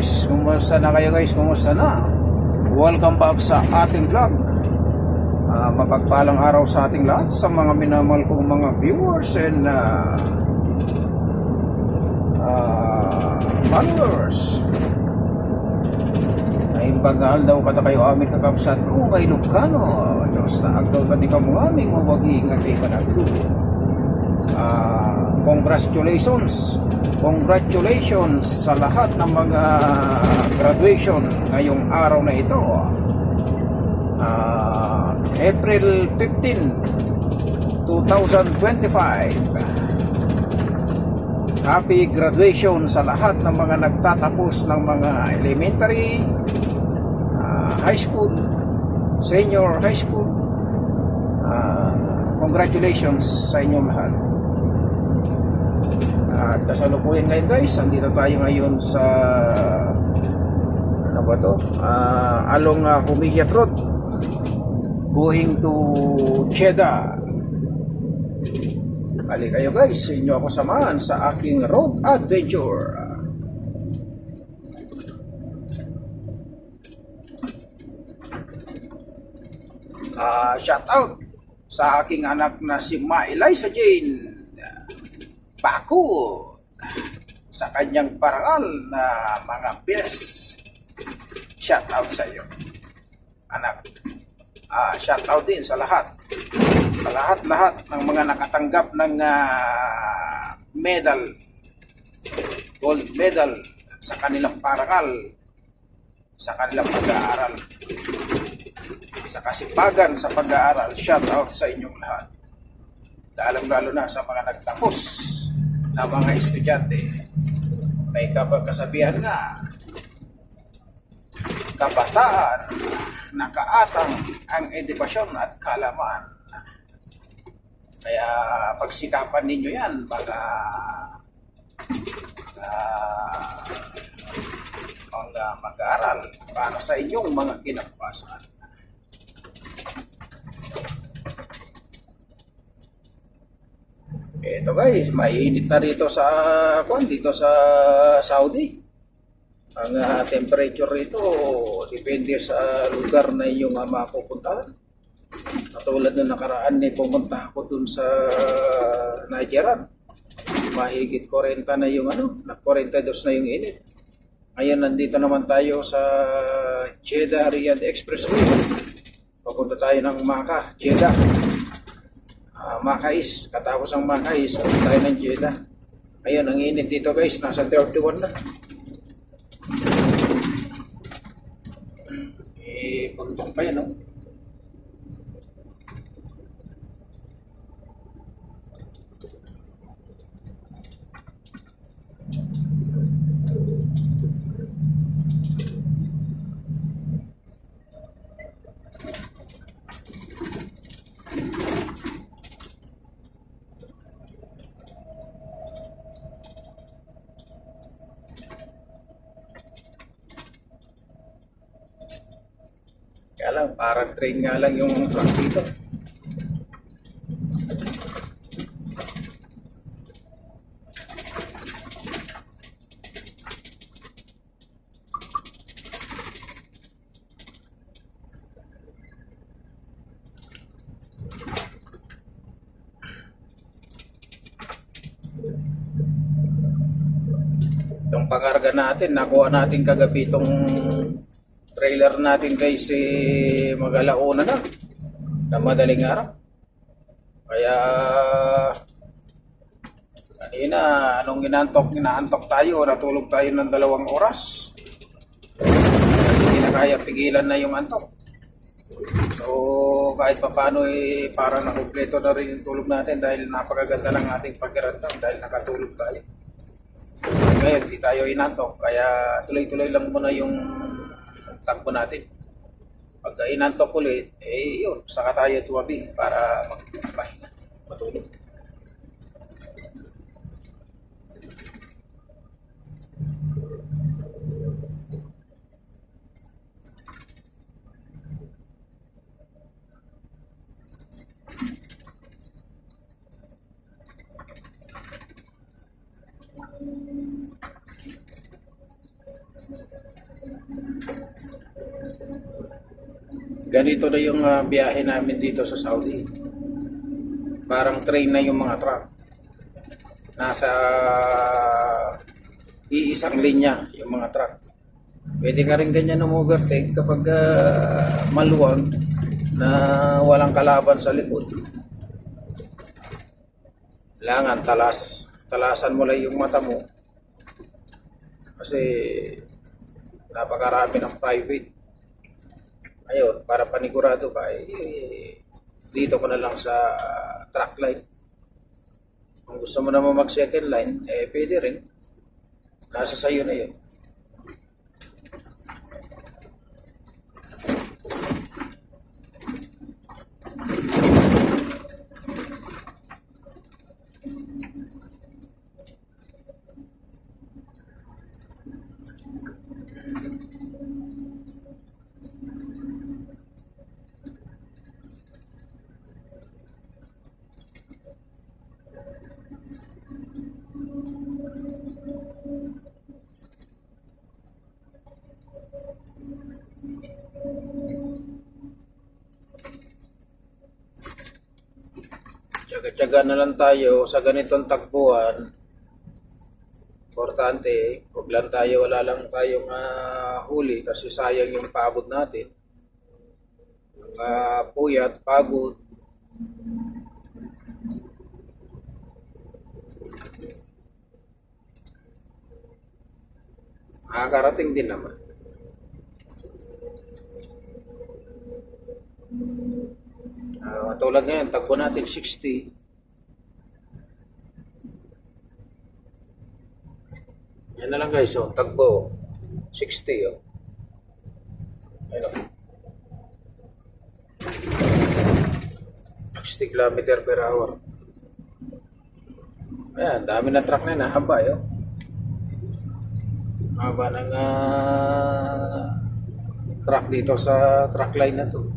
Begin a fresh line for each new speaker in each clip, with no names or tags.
guys, kumusta na kayo guys? Kumusta na? Welcome back sa ating vlog. Mapagpalang araw sa ating lahat, sa mga minamahal kong mga viewers and followers. Ay bagal daw kata kayo amin kakabsat ko kay Lucano. Diyos na agdaw tani ka mo aming mawagi nga kay Panaglo. Congratulations sa lahat ng mga graduation ngayong araw na ito. April 15, 2025. Happy graduation sa lahat ng mga nagtatapos ng mga elementary, high school, senior high school. Congratulations sa inyong lahat. At kasalukuyan ngayon guys, andito tayo ngayon sa ano ba to? Along Humiyat Road, going to Jeddah. Bali kayo guys, inyo ako samahan sa aking road adventure. Shout out sa aking anak na si Ma Eliza Jane Baku, sa kanyang parangal na mga best. Shout out sa iyo, anak. Shout out din sa lahat ng mga nakatanggap ng medal, gold medal sa kanilang parangal, sa kanilang pag-aaral, sa kasipagan sa pag-aaral. Shout out sa inyong lahat, lalong-lalo na sa mga nagtapos na mga estudyante. May kasabihan nga, kabataan, nakaatang ang edukasyon at kaalaman. Kaya pagsikapan ninyo yan, mga mag-aaral para sa inyong mga kinabukasan. Ito guys, mainit na rito dito sa Saudi. Ang temperature rito depende sa lugar na inyong mapupuntahan. Katulad ng nakaraan pumunta ako dun sa Nigeria. Mahigit 40 na yung nag-42 na yung init. Ngayon nandito naman tayo sa Jeddah Riyadh Expressway. Papunta tayo ng Makkah, Jeddah. Makais, katapos ng Makais, punta tayo ng Jeddah. Ngayon ang init dito guys, nasa 31 na. Puntong pa yan, no? Kaya lang, parang train nga lang yung truck dito. Itong pangarga natin, nakuha natin kagabi itong trailer natin guys, mag-alauna na madaling araw. Kaya kanina anong inaantok tayo, natulog tayo ng 2 oras. Hindi na kaya pigilan na yung antok. So kahit paano parang nakumpleto na rin yung tulog natin dahil napakaganda ng ating pakiramdam dahil nakatulog tayo. Ngayon di tayo inantok, kaya tuloy-tuloy lang muna yung takbo natin. Pagka inantok ulit, yun, saka tayo tuwabi para magpahinga, matulog. Ganito na yung biyahe namin dito sa Saudi. Parang train na yung mga truck. Nasa iisang linya yung mga truck. Pwede ka rin ganyan overtake kapag maluwag na walang kalaban sa likod. Kailangan talasan mo lang yung mata mo kasi napakarami ng private. Ayun, para panigurado ka, dito ko na lang sa track line. Kung gusto mo naman mag second line, pwede rin. Nasa sayo na yun. Tsaga-tsaga na lang tayo sa ganitong tagpuan. Importante, wala lang tayong huli kasi sayang yung pagod natin. Yung puyat, pagod. Makakarating din naman. Tulad ngayon, tagpo natin 60. Yan na lang guys, tagpo 60. Ayun, 60 km per hour. Ayan, dami na truck na yun, haba yun. Haba ng truck dito sa truck line na to.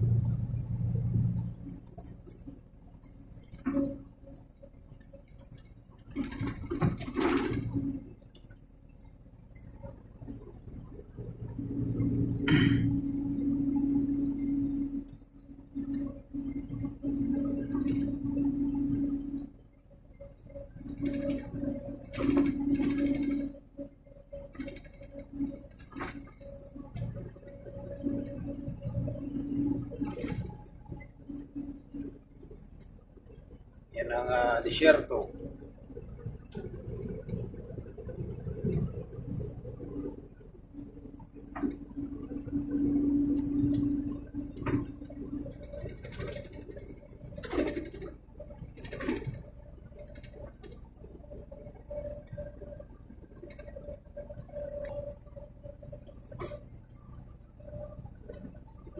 Yan ang disyerto.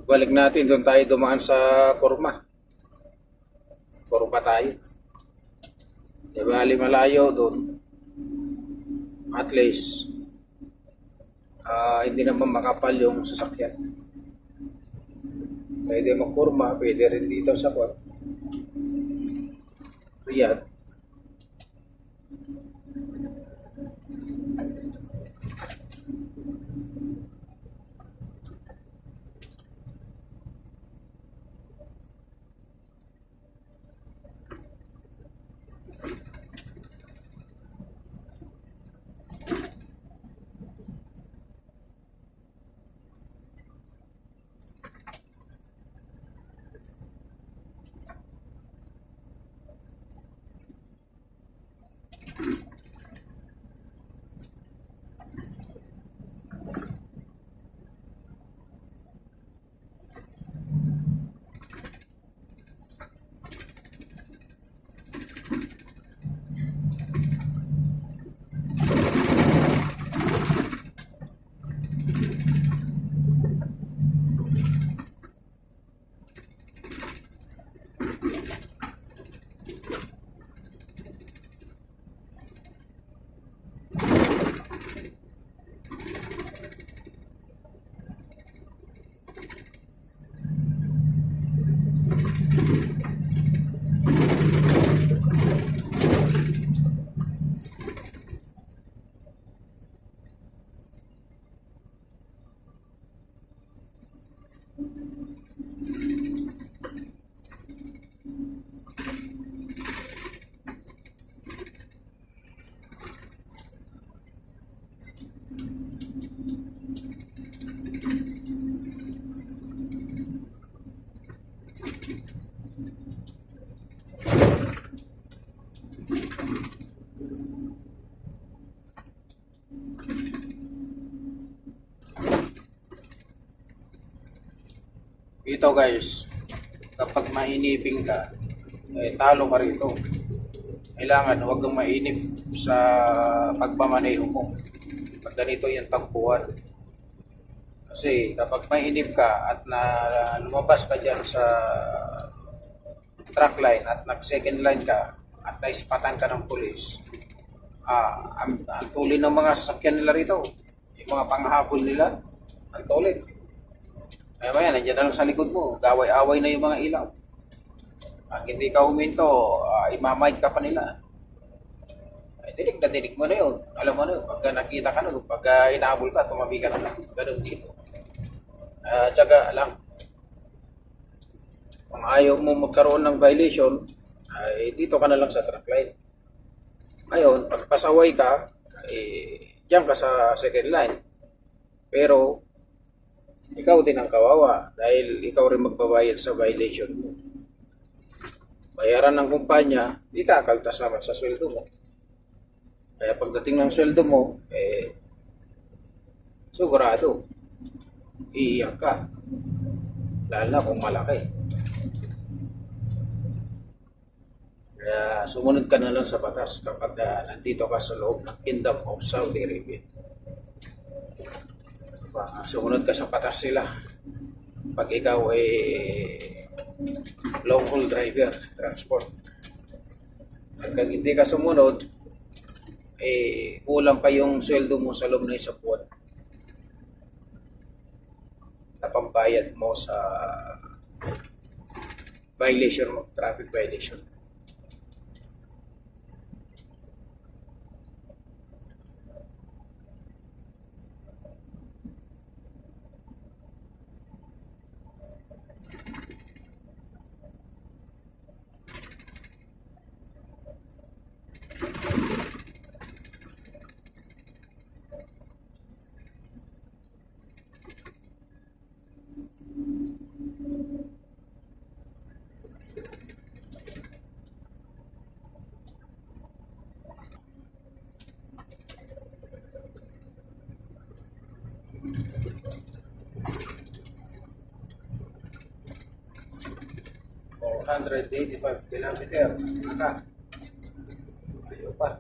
Balik natin, doon tayo dumaan sa Kurma. Kurma tayo. Di bali malayo doon. At least, hindi naman makapal yung sasakyan. Pwede magkurma, pwede rin dito sa Riyadh. Dito guys, kapag mainipin ka, talo ka rito. Kailangan huwag kang mainip sa pagmamaneho mo. Pag ganito yung takbuhan. Kasi kapag mainip ka at lumabas ka dyan sa truck line at nag-second line ka at naispatan ka ng pulis, ang tuloy ng mga sasakyan nila rito, yung mga panghabol nila, ang tuloy. Kaya ba yan, nandiyan na lang sa likod mo, gaway-away na yung mga ilaw. Pag hindi ka huminto, imamahid ka pa nila. Ay, dinig mo na yun. Alam mo na yun, pagka nakita ka na, pagka inahabol ka, tumabi ka na lang. Ganun dito. Tsaga lang. Kung ayaw mo magkaroon ng violation, ay dito ka na lang sa truck line. Ngayon, pag pasaway ka, diyan ka sa second line. Pero, ikaw din ang kawawa dahil ikaw rin magbabayad sa violation mo. Bayaran ng kumpanya, di ka akaltas naman sa sweldo mo. Kaya pagdating ng sweldo mo, sigurado, iiyak ka. Lalo na kung malaki. Kaya sumunod ka na lang sa batas kapag nandito ka sa loob ng Kingdom of Saudi Arabia. Sumunod ka sa batas sila. Pag ikaw ay long haul driver, transport. Pag hindi ka sumunod, kulang pa yung sweldo mo sa loob na isang buwan. Sa pambayad mo sa violation mo, traffic violation. For 185 kilometer. Ayaw pa.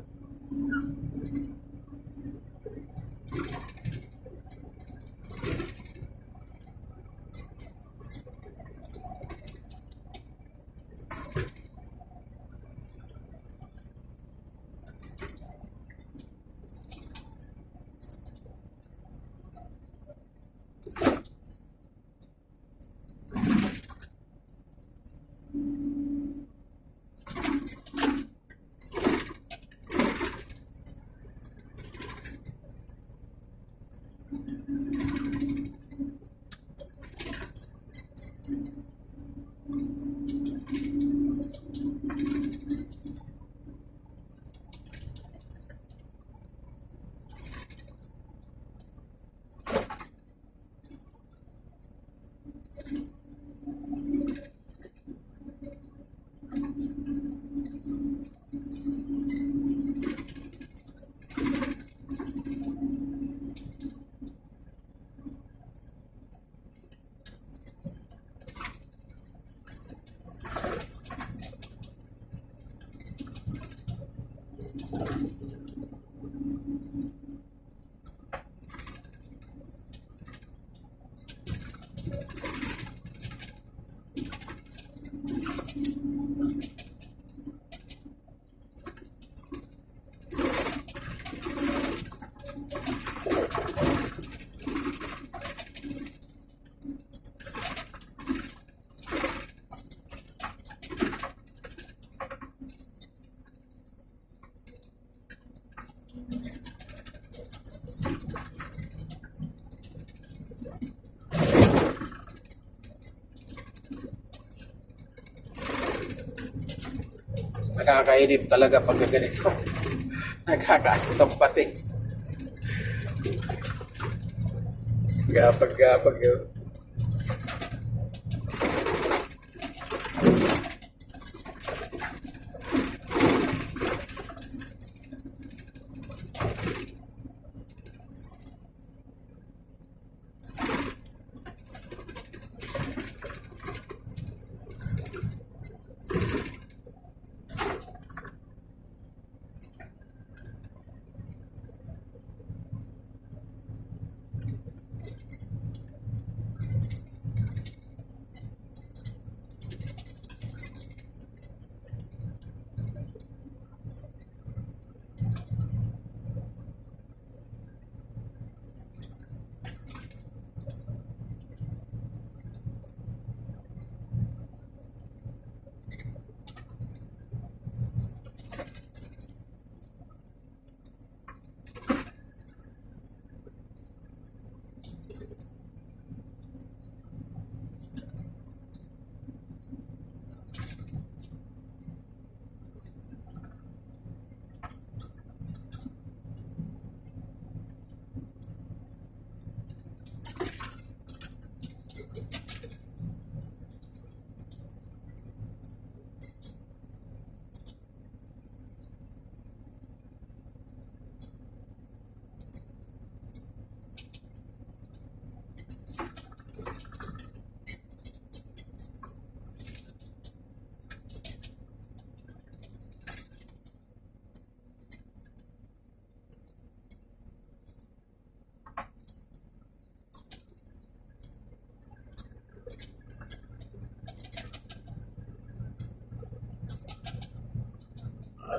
Nakakainip talaga pag ganito. Nakakaantok pati. Gapag yun.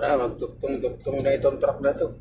Para magtuktong-tuktong na itong truck na to.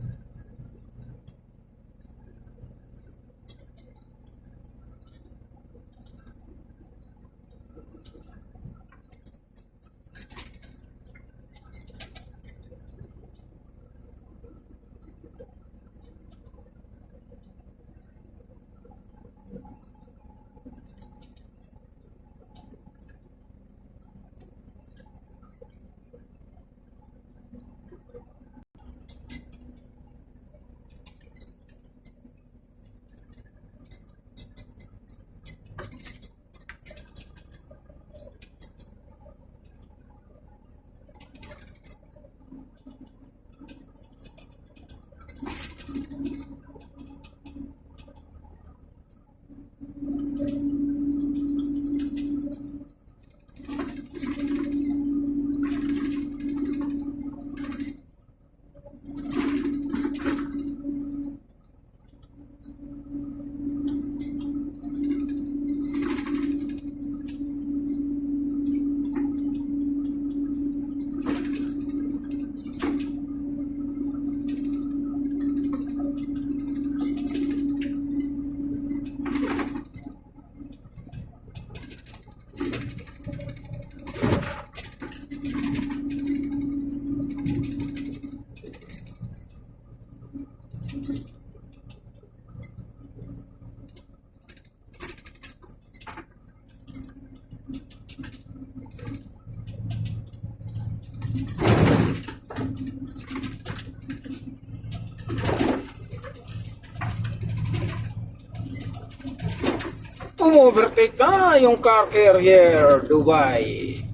Umovertake ka yung car carrier Dubai.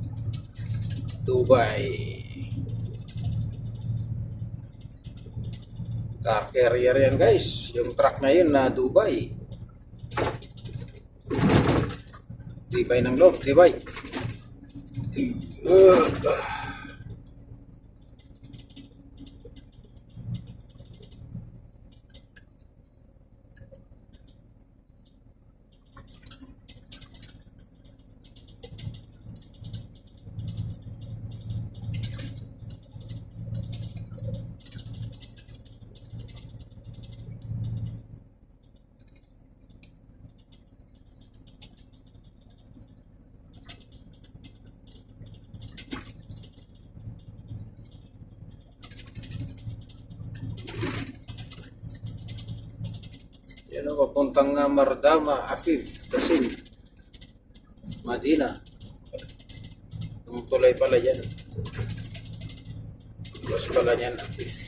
Car carrier yan guys. Yung truck na yun na Dubai. Tibay ng loob, tibay. Yan o, papuntang Mardama, Afif, Dasin, Madina. Ang tulay pala yan. Tulos pala yan, Afif.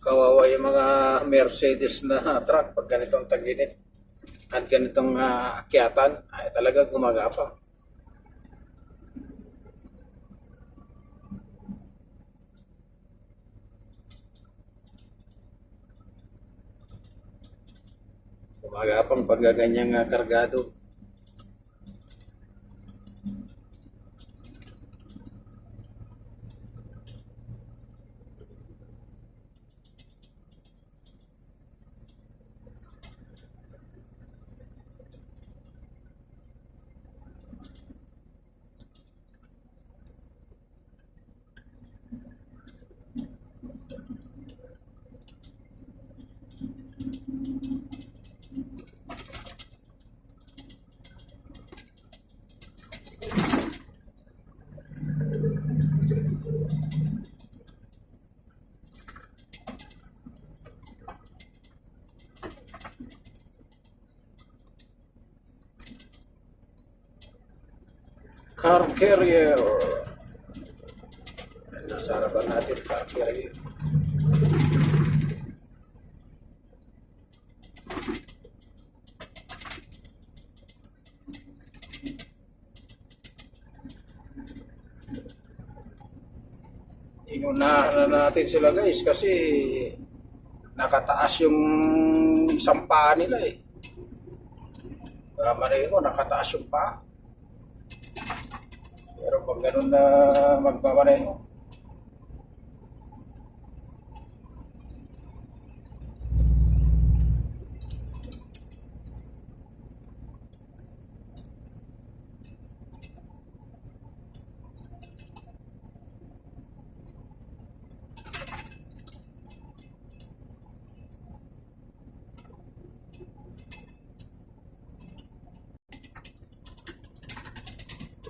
Kawawa yung mga Mercedes na truck pag ganitong tag-init at ganitong akyatan ay talaga gumagapang. Gumagapang pag ganyang kargado. Car carrier. Nasa harapan natin, car carrier. Inunahan na natin sila guys kasi nakataas yung isang paa nila eh. Maneho, nakataas yung paa. Pero pag ganun na magmamaneho,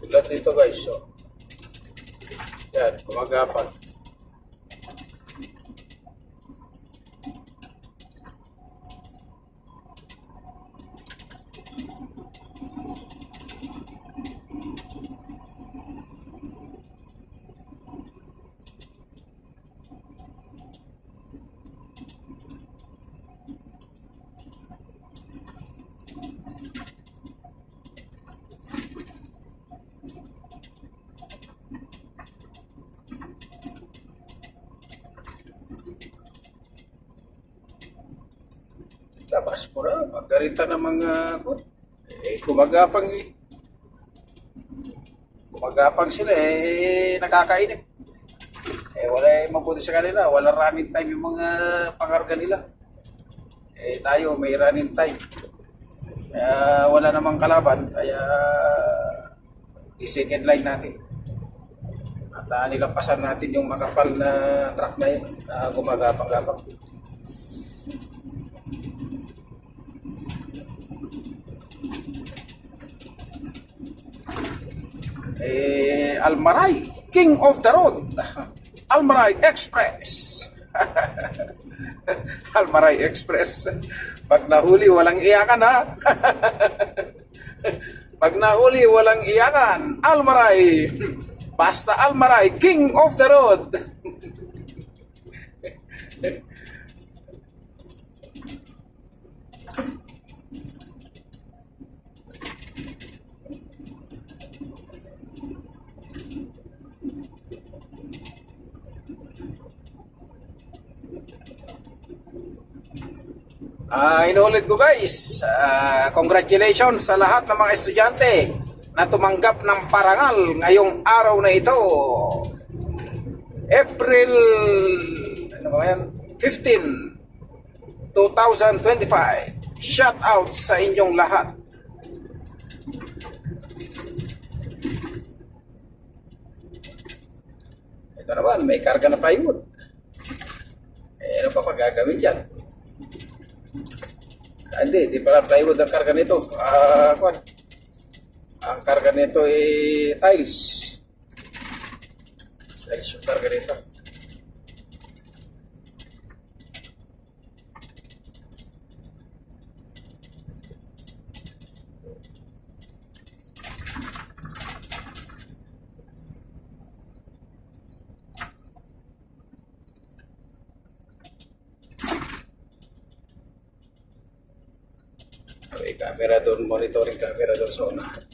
tulad dito guys, so yan, gumagapang. Labas mo na, magkarita ng mga gumagapang eh. Gumagapang sila eh, nakakainip. Wala mabuti sa kanila, wala running time yung mga pangarga nila. Tayo may running time. Wala namang kalaban, kaya i-second line natin. At nilampasan natin yung makapal na truck na yun, gumagapang-gapang. Almaray, King of the Road. Almaray Express. Almaray Express. Pag nahuli, walang iyakan ha. Pag nahuli, walang iyakan. Almaray. Basta Almaray, King of the Road. Inuulit ko guys, congratulations sa lahat ng mga estudyante na tumanggap ng parangal ngayong araw na ito. April 15, 2025. Shout out sa inyong lahat. Ito naman, may karga na plywood. Ano pa magagawin dyan? Hindi pala plywood ang karga nito. Ang karga nito ay tiles. Tiles yung karga nito. camera doon, monitoring camera doon sa unahan.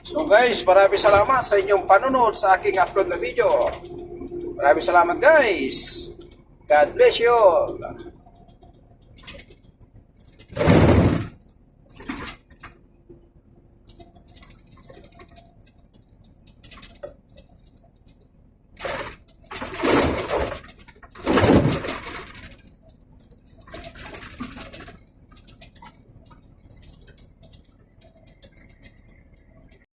So guys, maraming salamat sa inyong panunod sa aking upload na video. Maraming salamat guys. God bless you all.